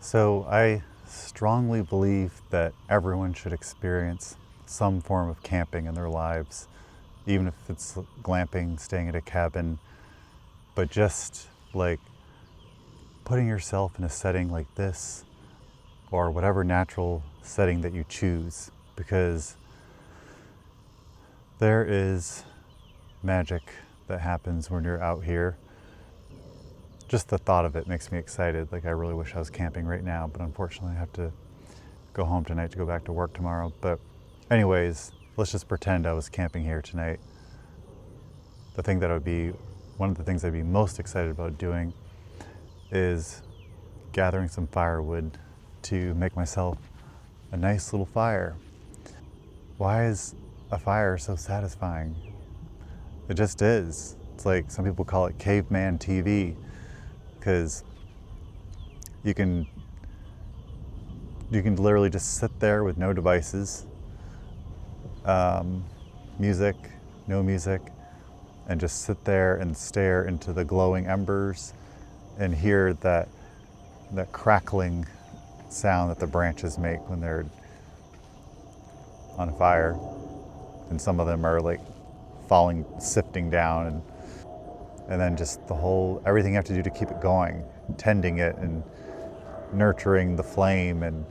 So I strongly believe that everyone should experience some form of camping in their lives, even if it's glamping, staying at a cabin, but just like putting yourself in a setting like this or whatever natural setting that you choose, because there is magic that happens when you're out here. Just the thought of it makes me excited. Like, I really wish I was camping right now, but unfortunately I have to go home tonight to go back to work tomorrow. But anyways, let's just pretend I was camping here tonight. One of the things I'd be most excited about doing is gathering some firewood to make myself a nice little fire. Why is a fire so satisfying? It just is. It's like, some people call it Caveman TV, because you can literally just sit there with no devices, music, no music, and just sit there and stare into the glowing embers and hear that crackling sound that the branches make when they're on fire. And some of them are like falling, sifting down, and then just everything you have to do to keep it going, tending it and nurturing the flame and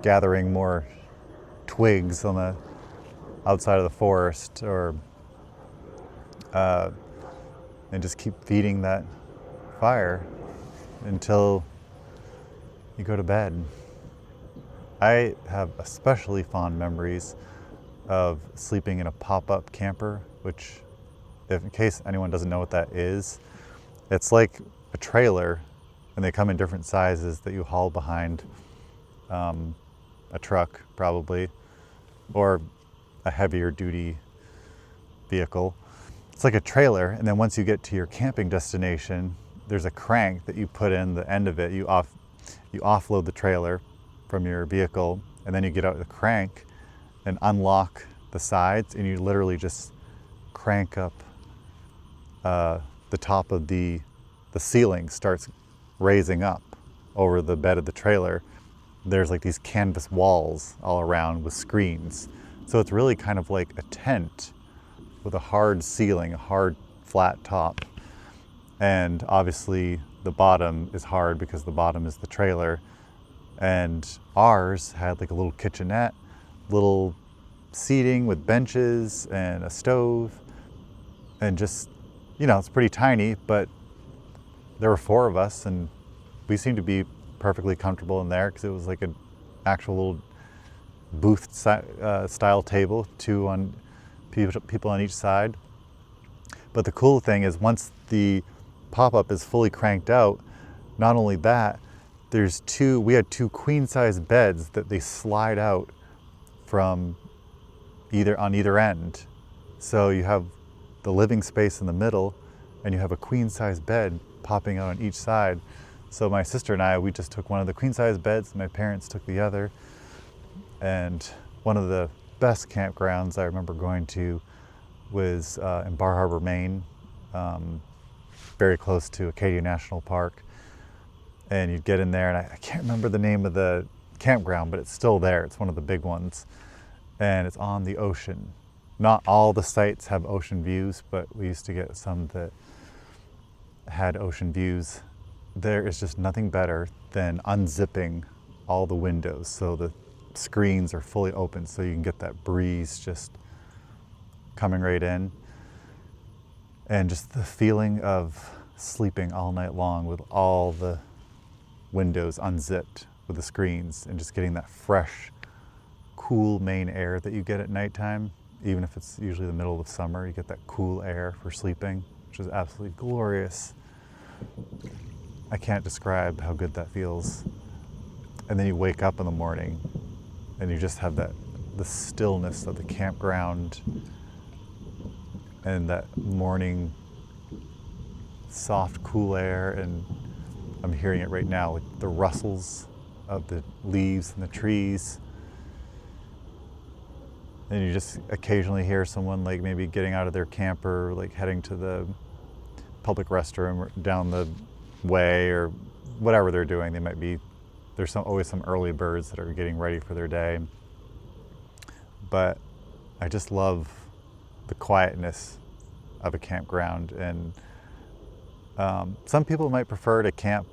gathering more twigs on the outside of the forest, and just keep feeding that fire until you go to bed. I have especially fond memories of sleeping in a pop-up camper, which, if in case anyone doesn't know what that is, it's like a trailer, and they come in different sizes that you haul behind a truck probably, or a heavier duty vehicle. It's like a trailer, and then once you get to your camping destination, there's a crank that you put in the end of it. You offload the trailer from your vehicle, and then you get out the crank and unlock the sides, and you literally just crank up the top of the ceiling starts raising up over the bed of the trailer. There's like these canvas walls all around with screens. So it's really kind of like a tent with a hard ceiling, a hard flat top. And obviously the bottom is hard because the bottom is the trailer. And ours had like a little kitchenette, little seating with benches and a stove, and just, it's pretty tiny, but there were 4 of us, and we seemed to be perfectly comfortable in there because it was like an actual little booth style table, 2 people on each side. But the cool thing is, once the pop-up is fully cranked out, not only that, we had 2 queen-size beds that they slide out from on either end. So you have the living space in the middle, and you have a queen-size bed popping out on each side. So my sister and I, we just took one of the queen-size beds, and my parents took the other. And one of the best campgrounds I remember going to was in Bar Harbor, Maine, very close to Acadia National Park. And you'd get in there, and I can't remember the name of the campground, but it's still there. It's one of the big ones, and it's on the ocean. Not all the sites have ocean views, but we used to get some that had ocean views. There is just nothing better than unzipping all the windows so the screens are fully open, so you can get that breeze just coming right in. And just the feeling of sleeping all night long with all the windows unzipped with the screens, and just getting that fresh, cool Maine air that you get at nighttime. Even if it's usually the middle of summer, you get that cool air for sleeping, which is absolutely glorious. I can't describe how good that feels. And then you wake up in the morning and you just have the stillness of the campground and that morning soft, cool air. And I'm hearing it right now, like the rustles of the leaves and the trees. And you just occasionally hear someone like maybe getting out of their camper, like heading to the public restroom or down the way, or whatever they're doing. There's always some early birds that are getting ready for their day. But I just love the quietness of a campground. And some people might prefer to camp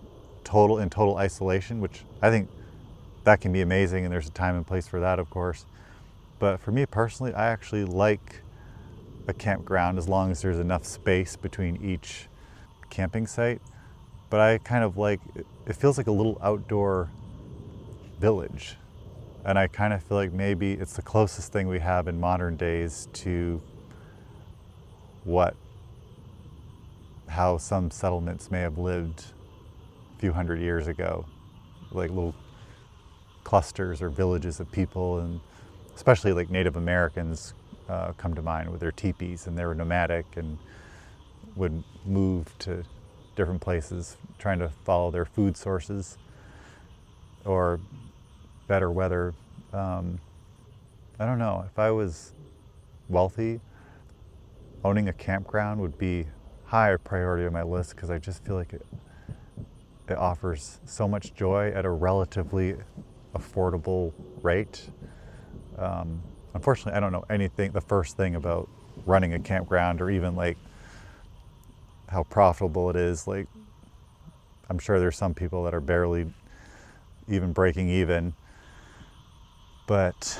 in total isolation, which I think that can be amazing, and there's a time and place for that, of course. But for me personally, I actually like a campground as long as there's enough space between each camping site. But I kind of like, it feels like a little outdoor village. And I kind of feel like maybe it's the closest thing we have in modern days to how some settlements may have lived a few hundred years ago, like little clusters or villages of people, and especially like Native Americans come to mind with their teepees, and they were nomadic and would move to different places trying to follow their food sources or better weather. I don't know, if I was wealthy, owning a campground would be high priority on my list, because I just feel like it offers so much joy at a relatively affordable rate. Unfortunately, I don't know the first thing about running a campground, or even like how profitable it is. Like, I'm sure there's some people that are barely even breaking even, but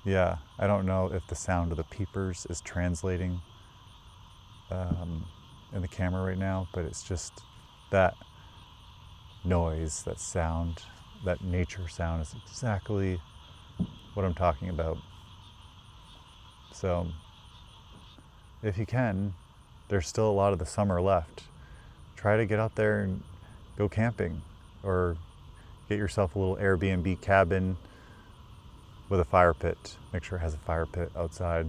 yeah, I don't know if the sound of the peepers is translating in the camera right now, but it's just that noise, that sound, that nature sound is exactly what I'm talking about. So if you can, there's still a lot of the summer left. Try to get out there and go camping, or get yourself a little Airbnb cabin with a fire pit. Make sure it has a fire pit outside.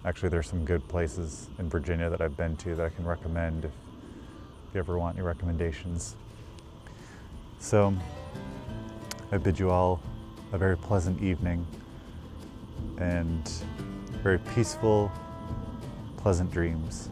Actually, there's some good places in Virginia that I've been to that I can recommend if you ever want any recommendations. So I bid you all a very pleasant evening and very peaceful, pleasant dreams.